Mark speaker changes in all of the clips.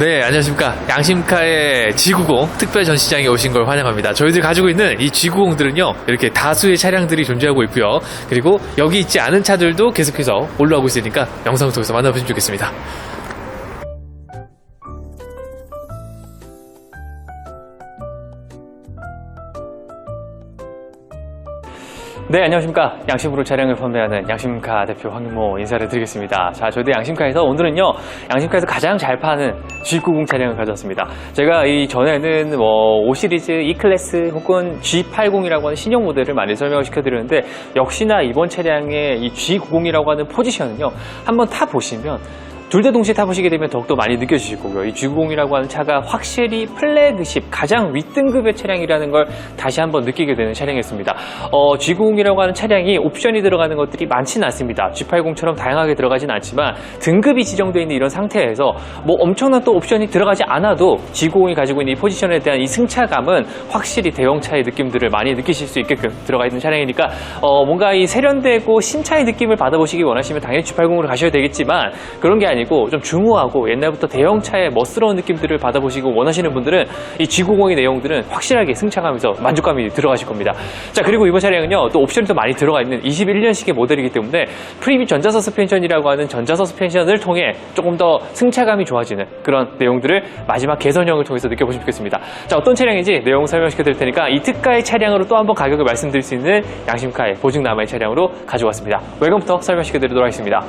Speaker 1: 네, 안녕하십니까. 양심카의 G90 특별 전시장에 오신 걸 환영합니다. 저희들이 가지고 있는 이 G90들은요, 이렇게 다수의 차량들이 존재하고 있고요. 그리고 여기 있지 않은 차들도 계속해서 올라오고 있으니까 영상을 통해서 만나보시면 좋겠습니다. 네, 안녕하십니까. 양심으로 차량을 판매하는 양심카 대표 황모 인사를 드리겠습니다. 자, 저희도 양심카에서 오늘은요, 양심카에서 가장 잘 파는 G90 차량을 가져왔습니다. 제가 이 전에는 5 시리즈 E클래스 혹은 G80이라고 하는 신형 모델을 많이 설명을 시켜드렸는데, 역시나 이번 차량의 이 G90이라고 하는 포지션은요, 한번 타보시면 둘 다 동시에 타보시게 되면 더욱더 많이 느껴지실 거고요. 이 G90이라고 하는 차가 확실히 플래그십, 가장 윗등급의 차량이라는 걸 다시 한번 느끼게 되는 차량이었습니다. G90이라고 하는 차량이 옵션이 들어가는 것들이 많지는 않습니다. G80처럼 다양하게 들어가진 않지만 등급이 지정되어 있는 이런 상태에서 뭐 엄청난 또 옵션이 들어가지 않아도 G90이 가지고 있는 이 포지션에 대한 이 승차감은 확실히 대형차의 느낌들을 많이 느끼실 수 있게끔 들어가 있는 차량이니까 뭔가 이 세련되고 신차의 느낌을 받아보시기 원하시면 당연히 G80으로 가셔야 되겠지만 그런 게 아니고 좀 중후하고 옛날부터 대형차의 멋스러운 느낌들을 받아보시고 원하시는 분들은 이 G90의 내용들은 확실하게 승차감에서 만족감이 들어가실 겁니다. 자, 그리고 이번 차량은요, 또 옵션이 더 많이 들어가 있는 21년식의 모델이기 때문에 프리뷰 전자 서스펜션이라고 하는 전자 서스펜션을 통해 조금 더 승차감이 좋아지는 그런 내용들을 마지막 개선형을 통해서 느껴보시면 좋겠습니다. 자, 어떤 차량인지 내용 설명시켜 드릴 테니까 이 특가의 차량으로 또 한번 가격을 말씀드릴 수 있는 양심카의 보증남아의 차량으로 가져왔습니다. 외관부터 설명시켜 드리도록 하겠습니다.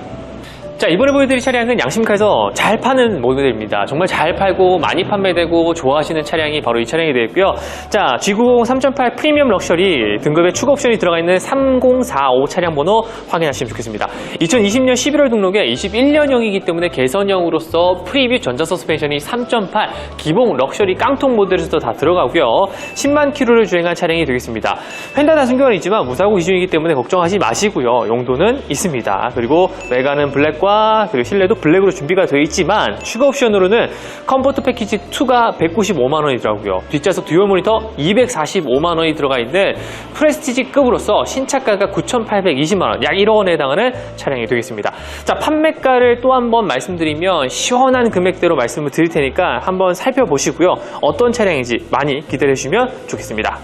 Speaker 1: 자, 이번에 보여드릴 차량은 양심카에서 잘 파는 모델입니다. 정말 잘 팔고 많이 판매되고 좋아하시는 차량이 바로 이 차량이 되겠고요. 자, G90 3.8 프리미엄 럭셔리 등급의 추가 옵션이 들어가 있는 3045 차량 번호 확인하시면 좋겠습니다. 2020년 11월 등록에 21년형이기 때문에 개선형으로서 프리뷰 전자 서스펜션이 3.8 기본 럭셔리 깡통 모델에서도 다 들어가고요. 10만 킬로를 주행한 차량이 되겠습니다. 펜다 단순교환이 있지만 무사고 기준이기 때문에 걱정하지 마시고요. 용도는 있습니다. 그리고 외관은 블랙과 그리고 실내도 블랙으로 준비가 되어 있지만 추가 옵션으로는 컴포트 패키지 2가 195만 원이더라고요. 뒷좌석 듀얼 모니터 245만 원이 들어가 있는 프레스티지급으로서 신차가가 9,820만 원, 약 1억 원에 해당하는 차량이 되겠습니다. 자, 판매가를 또 한번 말씀드리면 시원한 금액대로 말씀을 드릴 테니까 한번 살펴보시고요. 어떤 차량인지 많이 기대해 주시면 좋겠습니다.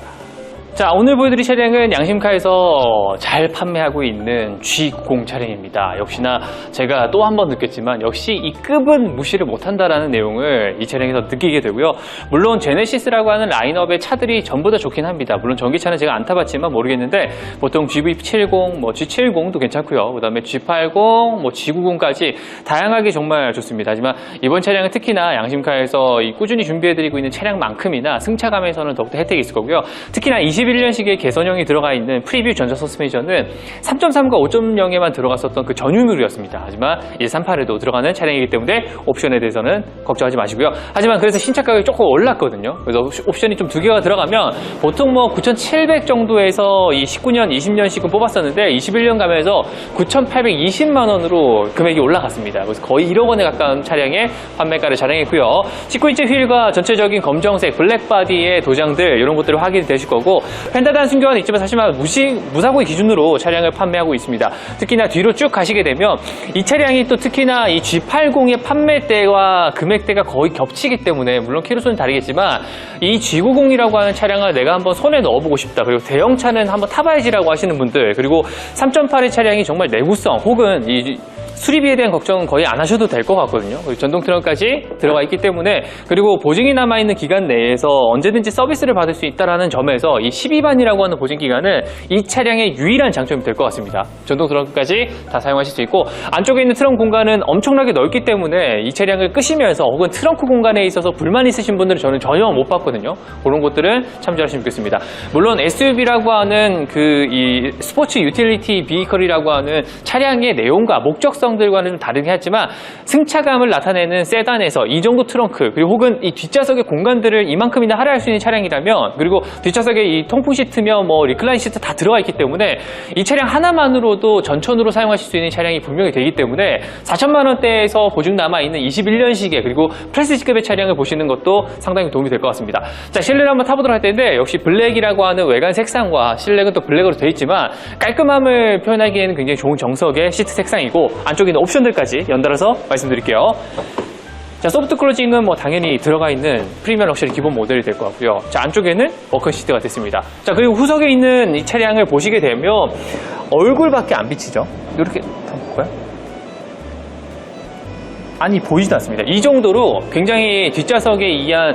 Speaker 1: 자, 오늘 보여드릴 차량은 양심카에서 잘 판매하고 있는 G90 차량입니다. 역시나 제가 또 한 번 느꼈지만 역시 이 급은 무시를 못한다라는 내용을 이 차량에서 느끼게 되고요. 물론 제네시스라고 하는 라인업의 차들이 전부 다 좋긴 합니다. 물론 전기차는 제가 안 타봤지만 모르겠는데 보통 GV70, G70도 괜찮고요. 그 다음에 G80, G90까지 다양하게 정말 좋습니다. 하지만 이번 차량은 특히나 양심카에서 꾸준히 준비해드리고 있는 차량만큼이나 승차감에서는 더욱더 혜택이 있을 거고요. 특히나 21년식의 개선형이 들어가 있는 프리뷰 전자 서스펜션은 3.3과 5.0에만 들어갔었던 그 전유물이었습니다. 하지만 이제 3.8에도 들어가는 차량이기 때문에 옵션에 대해서는 걱정하지 마시고요. 하지만 그래서 신차 가격이 조금 올랐거든요. 그래서 옵션이 좀 2개가 들어가면 보통 9,700 정도에서 이 19년, 20년식은 뽑았었는데 21년 가면서 9,820만 원으로 금액이 올라갔습니다. 그래서 거의 1억 원에 가까운 차량의 판매가를 자랑했고요. 19인치 휠과 전체적인 검정색 블랙바디의 도장들 이런 것들을 확인이 되실 거고 펜다 단순교환은 있지만 사실만 무사고의 기준으로 차량을 판매하고 있습니다. 특히나 뒤로 쭉 가시게 되면 이 차량이 또 특히나 이 G80의 판매대와 금액대가 거의 겹치기 때문에 물론 키로수는 다르겠지만 이 G90이라고 하는 차량을 내가 한번 손에 넣어보고 싶다. 그리고 대형차는 한번 타봐야지라고 하시는 분들, 그리고 3.8의 차량이 정말 내구성 혹은 이 수리비에 대한 걱정은 거의 안 하셔도 될 것 같거든요. 전동 트렁크까지 들어가 있기 때문에, 그리고 보증이 남아있는 기간 내에서 언제든지 서비스를 받을 수 있다는 점에서 이 12반이라고 하는 보증 기간은 이 차량의 유일한 장점이 될 것 같습니다. 전동 트렁크까지 다 사용하실 수 있고 안쪽에 있는 트렁크 공간은 엄청나게 넓기 때문에 이 차량을 끄시면서 혹은 트렁크 공간에 있어서 불만 있으신 분들은 저는 전혀 못 봤거든요. 그런 것들은 참조하시면 좋겠습니다. 물론 SUV라고 하는 이 스포츠 유틸리티 비이컬이라고 하는 차량의 내용과 목적성 들과는 좀 다르긴 하지만 승차감을 나타내는 세단에서 이 정도 트렁크, 그리고 혹은 이 뒷좌석의 공간들을 이만큼이나 할애할 수 있는 차량이라면, 그리고 뒷좌석에 이 통풍 시트며 리클라인 시트 다 들어가 있기 때문에 이 차량 하나만으로도 전천후로 사용하실 수 있는 차량이 분명히 되기 때문에 4천만 원대에서 보증 남아있는 21년식의 그리고 프레스티지급의 차량을 보시는 것도 상당히 도움이 될 것 같습니다. 자, 실내를 한번 타보도록 할 텐데 역시 블랙이라고 하는 외관 색상과 실내는 또 블랙으로 되어 있지만 깔끔함을 표현하기에는 굉장히 좋은 정석의 시트 색상이고 안쪽에 있는 옵션들까지 연달아서 말씀드릴게요. 자, 소프트 클로징은 뭐 당연히 들어가 있는 프리미엄 럭셔리 기본 모델이 될 것 같고요. 자, 안쪽에는 워커 시트가 됐습니다. 자, 그리고 후석에 있는 이 차량을 보시게 되면 얼굴밖에 안 비치죠. 이렇게 한번 볼까요? 아니, 보이지도 않습니다. 이 정도로 굉장히 뒷좌석에 의한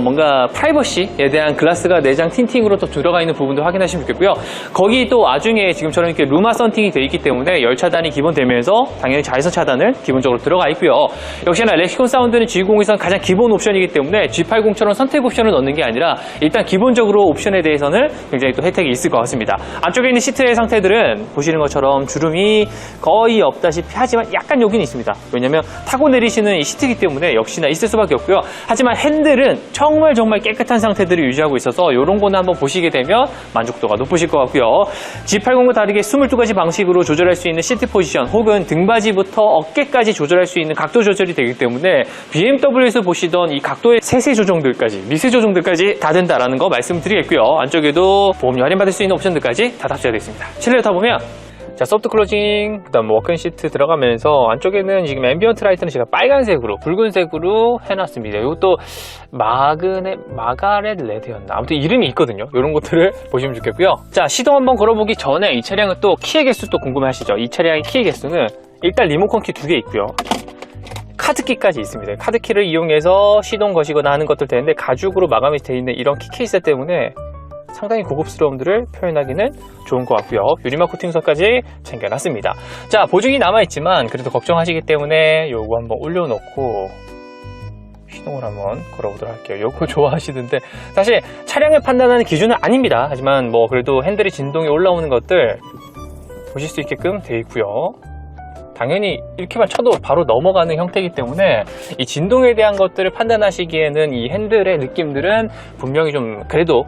Speaker 1: 뭔가 프라이버시에 대한 글라스가 내장 틴팅으로 또 들어가 있는 부분도 확인하시면 좋겠고요. 거기 또 와중에 지금처럼 이렇게 루마 썬팅이 되어 있기 때문에 열 차단이 기본되면서 당연히 자외선 차단을 기본적으로 들어가 있고요. 역시나 렉시콘 사운드는 G90에서는 가장 기본 옵션이기 때문에 G80처럼 선택 옵션을 넣는 게 아니라 일단 기본적으로 옵션에 대해서는 굉장히 또 혜택이 있을 것 같습니다. 안쪽에 있는 시트의 상태들은 보시는 것처럼 주름이 거의 없다시피 하지만 약간 여기는 있습니다. 왜냐면 타고 내리시는 이 시트이기 때문에 역시나 있을 수밖에 없고요. 하지만 핸들은 정말 깨끗한 상태들을 유지하고 있어서 이런 거는 한번 보시게 되면 만족도가 높으실 것 같고요. G80과 다르게 22가지 방식으로 조절할 수 있는 시트 포지션 혹은 등받이부터 어깨까지 조절할 수 있는 각도 조절이 되기 때문에 BMW에서 보시던 이 각도의 세세 조정들까지 미세 조정들까지 다 된다라는 거 말씀드리겠고요. 안쪽에도 보험료 할인받을 수 있는 옵션들까지 다 탑재되어 있습니다. 실내를 타보면 자, 소프트 클로징, 그 다음 워크인 시트 들어가면서 안쪽에는 지금 앰비언트 라이트는 제가 빨간색으로, 붉은색으로 해놨습니다. 이것도 마가렛 레드였나? 아무튼 이름이 있거든요. 이런 것들을 보시면 좋겠고요. 자, 시동 한번 걸어보기 전에 이 차량은 또 키의 개수 또 궁금해 하시죠? 이 차량의 키의 개수는 일단 리모컨 키 2개 있고요. 카드키까지 있습니다. 카드키를 이용해서 시동 거시거나 하는 것도 되는데 가죽으로 마감이 되어 있는 이런 키 케이스 때문에 상당히 고급스러움들을 표현하기는 좋은 것 같고요. 유리막 코팅석까지 챙겨놨습니다. 자, 보증이 남아있지만 그래도 걱정하시기 때문에 요거 한번 올려놓고 시동을 한번 걸어보도록 할게요. 요거 좋아하시던데 사실 차량을 판단하는 기준은 아닙니다. 하지만 뭐 그래도 핸들의 진동이 올라오는 것들 보실 수 있게끔 되어 있고요. 당연히 이렇게만 쳐도 바로 넘어가는 형태이기 때문에 이 진동에 대한 것들을 판단하시기에는 이 핸들의 느낌들은 분명히 좀 그래도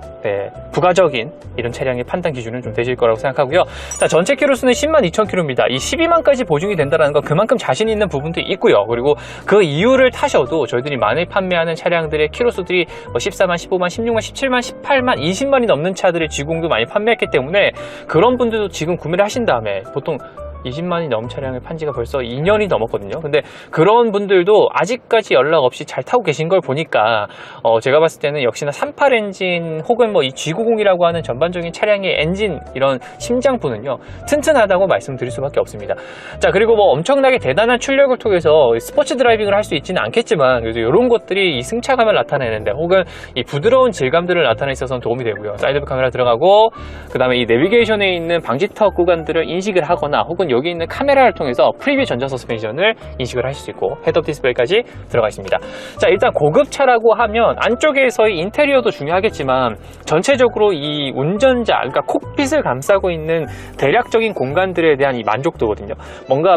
Speaker 1: 부가적인 이런 차량의 판단 기준은 좀 되실 거라고 생각하고요. 자, 전체 키로수는 102,000km입니다. 이 12만까지 보증이 된다는 건 그만큼 자신 있는 부분도 있고요. 그리고 그 이유를 타셔도 저희들이 많이 판매하는 차량들의 키로수들이 14만, 15만, 16만, 17만, 18만, 20만이 넘는 차들의 G90도 많이 판매했기 때문에 그런 분들도 지금 구매를 하신 다음에 보통 20만이 넘은 차량을 판 지가 벌써 2년이 넘었거든요. 근데 그런 분들도 아직까지 연락 없이 잘 타고 계신 걸 보니까 제가 봤을 때는 역시나 38 엔진 혹은 뭐 이 G90이라고 하는 전반적인 차량의 엔진 이런 심장부는요 튼튼하다고 말씀드릴 수밖에 없습니다. 자, 그리고 뭐 엄청나게 대단한 출력을 통해서 스포츠 드라이빙을 할 수 있지는 않겠지만 그래도 이런 것들이 이 승차감을 나타내는데 혹은 이 부드러운 질감들을 나타내 있어서 도움이 되고요. 사이드뷰 카메라 들어가고 그 다음에 이 내비게이션에 있는 방지턱 구간들을 인식을 하거나 혹은 여기 있는 카메라를 통해서 프리뷰 전자 서스펜션을 인식을 하실 수 있고 헤드업 디스플레이까지 들어가 있습니다. 자, 일단 고급차라고 하면 안쪽에서의 인테리어도 중요하겠지만 전체적으로 이 운전자, 그러니까 콕핏을 감싸고 있는 대략적인 공간들에 대한 이 만족도거든요. 뭔가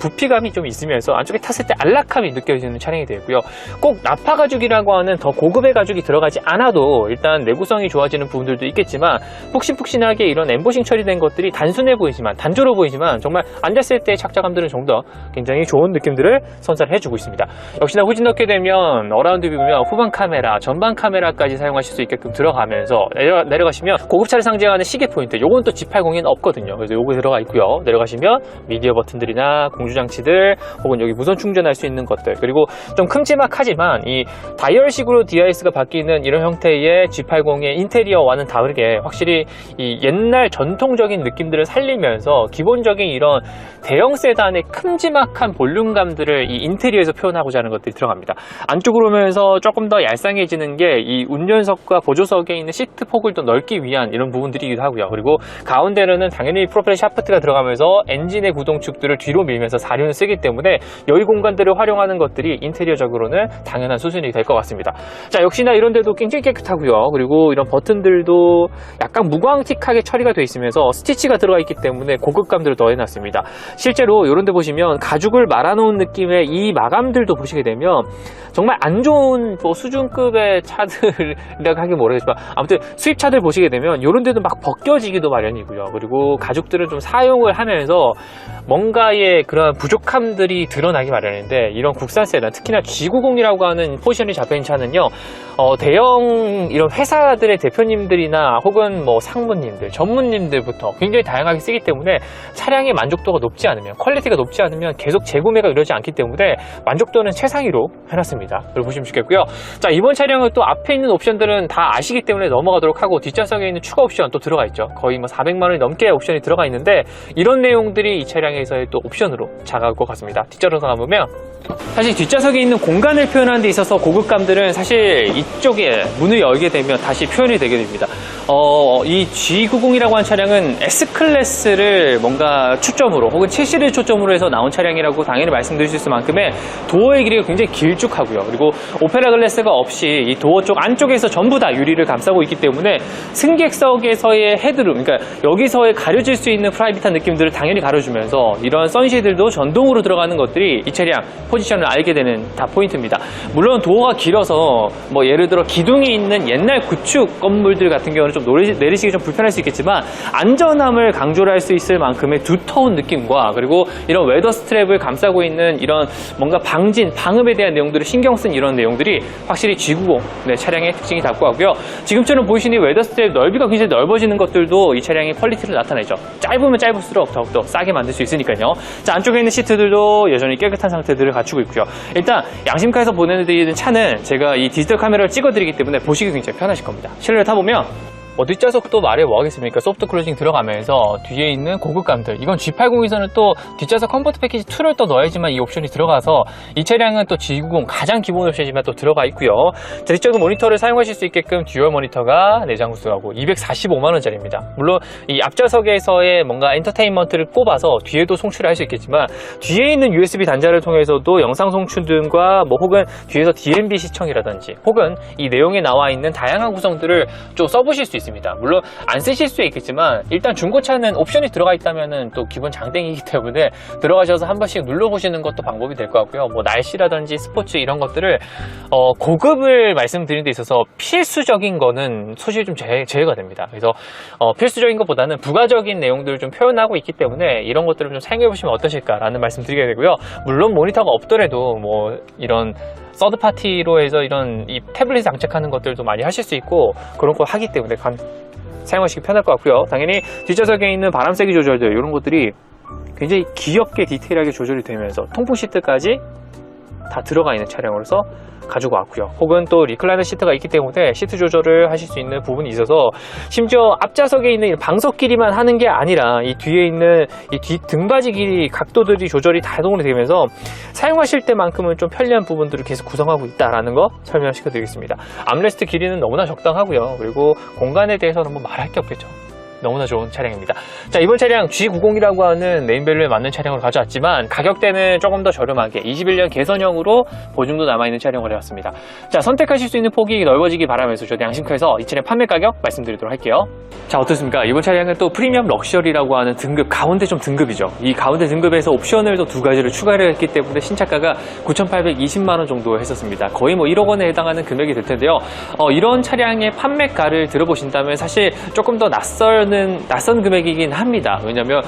Speaker 1: 부피감이 좀 있으면서 안쪽에 탔을 때 안락함이 느껴지는 차량이 되고요. 꼭 나파 가죽이라고 하는 더 고급의 가죽이 들어가지 않아도 일단 내구성이 좋아지는 부분들도 있겠지만 푹신푹신하게 이런 엠보싱 처리된 것들이 단순해 보이지만 단조로워 보이지만 정말 앉았을 때의 착자감들은 좀 더 굉장히 좋은 느낌들을 선사해주고 있습니다. 역시나 후진 넣게 되면 어라운드 뷰면 후방 카메라, 전방 카메라까지 사용하실 수 있게끔 들어가면서 내려가시면 고급차를 상징하는 시계 포인트, 요건 또 G80에는 없거든요. 그래서 요거 들어가 있고요. 내려가시면 미디어 버튼들이나 공조장치들 혹은 여기 무선 충전할 수 있는 것들, 그리고 좀 큼지막하지만 이 다이얼식으로 DIS가 바뀌는 이런 형태의 G80의 인테리어와는 다르게 확실히 이 옛날 전통적인 느낌들을 살리면서 기본적인 이런 대형 세단의 큼지막한 볼륨감들을 이 인테리어에서 표현하고자 하는 것들이 들어갑니다. 안쪽으로 오면서 조금 더 얄쌍해지는 게 이 운전석과 보조석에 있는 시트 폭을 더 넓기 위한 이런 부분들이기도 하고요. 그리고 가운데로는 당연히 프로펠러 샤프트가 들어가면서 엔진의 구동축들을 뒤로 밀면서 사륜을 쓰기 때문에 여기 공간들을 활용하는 것들이 인테리어적으로는 당연한 수준이 될 것 같습니다. 자, 역시나 이런 데도 굉장히 깨끗하고요. 그리고 이런 버튼들도 약간 무광틱하게 처리가 되어 있으면서 스티치가 들어가 있기 때문에 고급감들을 더해놨습니다. 실제로 이런 데 보시면 가죽을 말아놓은 느낌의 이 마감들도 보시게 되면 정말 안 좋은 뭐 수준급의 차들이라고 하긴 모르겠지만 아무튼 수입차들 보시게 되면 이런 데도 막 벗겨지기도 마련이고요. 그리고 가죽들은 좀 사용을 하면서 뭔가의 그런 부족함들이 드러나기 마련인데 이런 국산 세단, 특히나 G90이라고 하는 포지션이 잡혀있는 차는요 대형 이런 회사들의 대표님들이나 혹은 뭐 상무님들, 전무님들부터 굉장히 다양하게 쓰기 때문에 차량의
Speaker 2: 만족도가 높지 않으면, 퀄리티가 높지 않으면 계속 재구매가 이루어지지 않기 때문에 만족도는 최상위로 해놨습니다. 그걸 보시면 좋겠고요. 자, 이번 차량은 또 앞에 있는 옵션들은 다 아시기 때문에 넘어가도록 하고, 뒷좌석에 있는 추가 옵션 또 들어가 있죠. 거의 뭐 400만 원이 넘게 옵션이 들어가 있는데, 이런 내용들이 이 차량에서의 또 옵션으로 작아올 것 같습니다. 뒷좌석 가보면
Speaker 1: 사실 뒷좌석에 있는 공간을 표현하는 데 있어서 고급감들은 사실 이쪽에 문을 열게 되면 다시 표현이 되게 됩니다. 이 G90이라고 하는 차량은 S클래스를 뭔가 초점으로 혹은 7시를 초점으로 해서 나온 차량이라고 당연히 말씀드릴 수 있을 만큼의 도어의 길이가 굉장히 길쭉하고요. 그리고 오페라 글래스가 없이 이 도어 쪽 안쪽에서 전부 다 유리를 감싸고 있기 때문에 승객석에서의 헤드룸, 그러니까 여기서의 가려질 수 있는 프라이빗한 느낌들을 당연히 가려주면서 이런 선시들도 전동으로 들어가는 것들이 이 차량 포지션을 알게 되는 다 포인트입니다. 물론 도어가 길어서 뭐 예를 들어 기둥이 있는 옛날 구축 건물들 같은 경우는 좀 내리시기 좀 불편할 수 있겠지만 안전함을 강조를 할 수 있을 만큼의 두터운 느낌과 그리고 이런 웨더 스트랩을 감싸고 있는 이런 뭔가 방음에 대한 내용들을 신경 쓴 이런 내용들이 확실히 G90 차량의 특징이 닮고 하고요. 지금처럼 보시니 웨더 스트랩 넓이가 굉장히 넓어지는 것들도 이 차량의 퀄리티를 나타내죠. 짧으면 짧을수록 더욱더 싸게 만들 수 있으니까요. 자, 안쪽에 있는 시트들도 여전히 깨끗한 상태들을 갖추고 있고요. 일단 양심카에서 보내드리는 차는 제가 이 디지털 카메라를 찍어드리기 때문에 보시기 굉장히 편하실 겁니다. 실내를 타보면 뒷좌석도 말해 뭐 하겠습니까? 소프트 클로징 들어가면서 뒤에 있는 고급감들, 이건 G80에서는 또 뒷좌석 컴포트 패키지 2를 또 넣어야지만 이 옵션이 들어가서 이 차량은 또 G90 가장 기본 옵션이지만 또 들어가 있고요. 자, 뒷좌석 모니터를 사용하실 수 있게끔 듀얼 모니터가 내장 구성하고 245만원짜리입니다. 물론 이 앞좌석에서의 뭔가 엔터테인먼트를 꼽아서 뒤에도 송출을 할 수 있겠지만 뒤에 있는 USB 단자를 통해서도 영상 송출 등과 뭐 혹은 뒤에서 DMB 시청이라든지 혹은 이 내용에 나와 있는 다양한 구성들을 좀 써보실 수 있습니다. 물론 안 쓰실 수 있겠지만 일단 중고차는 옵션이 들어가 있다면은 또 기본 장땡이기 때문에 들어가셔서 한 번씩 눌러보시는 것도 방법이 될 것 같고요. 뭐 날씨라든지 스포츠 이런 것들을 고급을 말씀드리는 데 있어서 필수적인 거는 소실이 좀 제외가 됩니다. 그래서 필수적인 것보다는 부가적인 내용들을 좀 표현하고 있기 때문에 이런 것들을 좀 사용해 보시면 어떠실까라는 말씀 드리게 되고요. 물론 모니터가 없더라도 뭐 이런 서드파티로 해서 이런 이 태블릿 장착하는 것들도 많이 하실 수 있고 그런 거 하기 때문에 사용하시기 편할 것 같고요. 당연히 뒷좌석에 있는 바람 세기 조절들 이런 것들이 굉장히 귀엽게 디테일하게 조절이 되면서 통풍 시트까지 다 들어가 있는 차량으로서 가지고 왔고요. 혹은 또 리클라이너 시트가 있기 때문에 시트 조절을 하실 수 있는 부분이 있어서 심지어 앞좌석에 있는 방석 길이만 하는 게 아니라 이 뒤에 있는 이 뒤 등받이 길이 각도들이 조절이 다 동원이 되면서 사용하실 때만큼은 좀 편리한 부분들을 계속 구성하고 있다라는 거 설명시켜 드리겠습니다. 암레스트 길이는 너무나 적당하고요. 그리고 공간에 대해서는 뭐 말할 게 없겠죠. 너무나 좋은 차량입니다. 자, 이번 차량 G90이라고 하는 네임밸류에 맞는 차량으로 가져왔지만 가격대는 조금 더 저렴하게 21년 개선형으로 보증도 남아있는 차량을 해왔습니다. 자, 선택하실 수 있는 폭이 넓어지기 바라면서 저도 양심카에서 이 차량 판매 가격 말씀드리도록 할게요. 자, 어떻습니까? 이번 차량은 또 프리미엄 럭셔리라고 하는 등급, 가운데 좀 등급이죠. 이 가운데 등급에서 옵션을 또 두 가지를 추가를 했기 때문에 신차가가 9,820만원 정도 했었습니다. 거의 뭐 1억 원에 해당하는 금액이 될 텐데요. 이런 차량의 판매가를 들어보신다면 사실 조금 더 낯선 금액이긴 합니다. 왜냐하면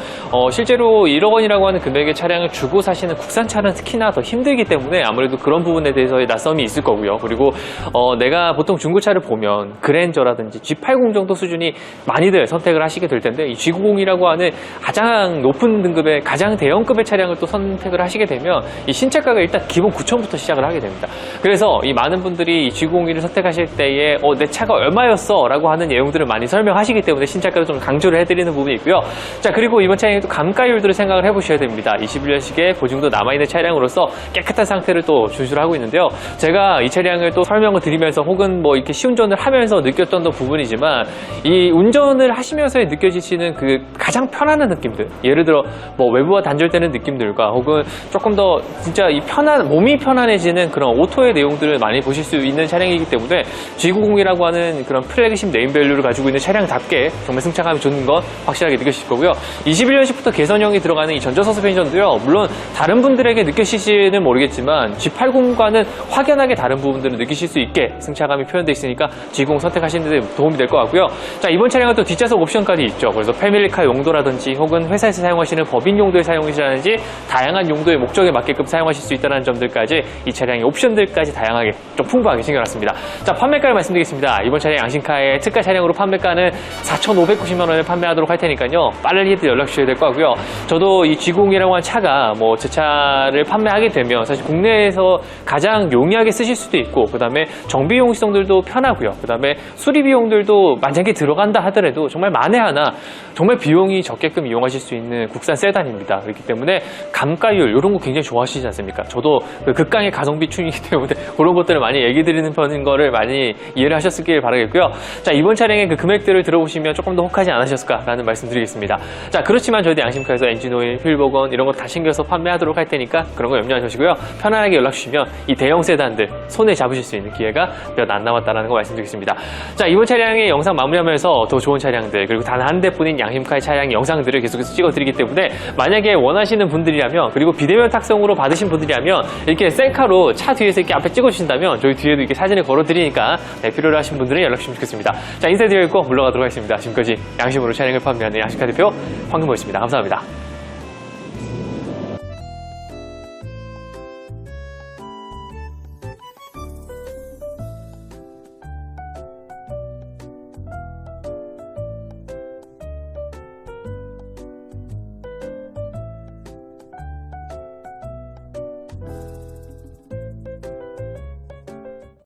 Speaker 1: 실제로 1억 원이라고 하는 금액의 차량을 주고 사시는 국산차는 특히나 더 힘들기 때문에 아무래도 그런 부분에 대해서의 낯섦이 있을 거고요. 그리고 내가 보통 중고차를 보면 그랜저라든지 G80 정도 수준이 많이들 선택을 하시게 될 텐데 이 G90이라고 하는 가장 높은 등급의 가장 대형급의 차량을 또 선택을 하시게 되면 이 신차가가 일단 기본 9,000부터 시작을 하게 됩니다. 그래서 이 많은 분들이 이 G90을 선택하실 때에 내 차가 얼마였어? 라고 하는 내용들을 많이 설명하시기 때문에 신차가를 좀 강조를 해드리는 부분이 있고요. 자, 그리고 이번 차량의 또 감가율들을 생각을 해보셔야 됩니다. 21년식의 보증도 남아있는 차량으로서 깨끗한 상태를 또 준수를 하고 있는데요. 제가 이 차량을 또 설명을 드리면서 혹은 뭐 이렇게 시운전을 하면서 느꼈던 부분이지만 이 운전을 하시면서 느껴지시는 그 가장 편안한 느낌들, 예를 들어 뭐 외부와 단절되는 느낌들과 혹은 조금 더 진짜 이 몸이 편안해지는 그런 오토의 내용들을 많이 보실 수 있는 차량이기 때문에 G90이라고 하는 그런 플래그십 네임밸류를 가지고 있는 차량답게 정말 승차감이 좋은 건 확실하게 느껴지실 거고요. 21년식부터 개선형이 들어가는 이 전자 서스펜션도요. 물론 다른 분들에게 느끼실지는 모르겠지만 G80과는 확연하게 다른 부분들을 느끼실 수 있게 승차감이 표현되어 있으니까 G90 선택하시는 데 도움이 될 것 같고요. 자, 이번 차량은 또 뒷좌석 옵션까지 있죠. 그래서 패밀리카 용도라든지 혹은 회사에서 사용하시는 법인 용도의 사용이라든지 다양한 용도의 목적에 맞게끔 사용하실 수 있다는 점들까지 이 차량의 옵션들까지 다양하게 좀 풍부하게 챙겨놨습니다. 자, 판매가를 말씀드리겠습니다. 이번 차량 양심카의 특가 차량으로 판매가는 4,590 290만 원에 판매하도록 할 테니까요. 빨리 연락 주셔야 될 것 같고요. 저도 이 G90이라고 한 차가 뭐 제 차를 판매하게 되면 사실 국내에서 가장 용이하게 쓰실 수도 있고, 그 다음에 정비용 시성들도 편하고요. 그 다음에 수리 비용들도 만약에 들어간다 하더라도 정말 만에 하나 정말 비용이 적게끔 이용하실 수 있는 국산 세단입니다. 그렇기 때문에 감가율 이런 거 굉장히 좋아하시지 않습니까? 저도 그 극강의 가성비 충이기 때문에 그런 것들을 많이 얘기 드리는 편인 거를 많이 이해를 하셨길 바라겠고요. 자, 이번 차량의 그 금액들을 들어보시면 조금 더 혹하지 않으셨을까라는 말씀 드리겠습니다. 자, 그렇지만 저희도 양심카에서 엔진오일, 휠복원 이런 거 다 신겨서 판매하도록 할 테니까 그런 거 염려 안 하시고요. 편안하게 연락 주시면 이 대형 세단들 손에 잡으실 수 있는 기회가 몇 안 남았다는 거 말씀드리겠습니다. 자, 이번 차량의 영상 마무리하면서 더 좋은 차량들, 그리고 단 한 대뿐인 양심카의 차량 영상들을 계속해서 찍어드리기 때문에 만약에 원하시는 분들이라면, 그리고 비대면 탁송으로 받으신 분들이라면 이렇게 셀카로 차 뒤에서 이렇게 앞에 찍어주신다면 저희 뒤에도 이렇게 사진을 걸어드리니까 필요로 하신 분들은 연락 주시면 좋겠습니다. 자, 인사드리고 물러가도록 하겠습니다. 지금까지 양심으로 차량을 판매하는 양심카 대표 황금호였습니다. 감사합니다.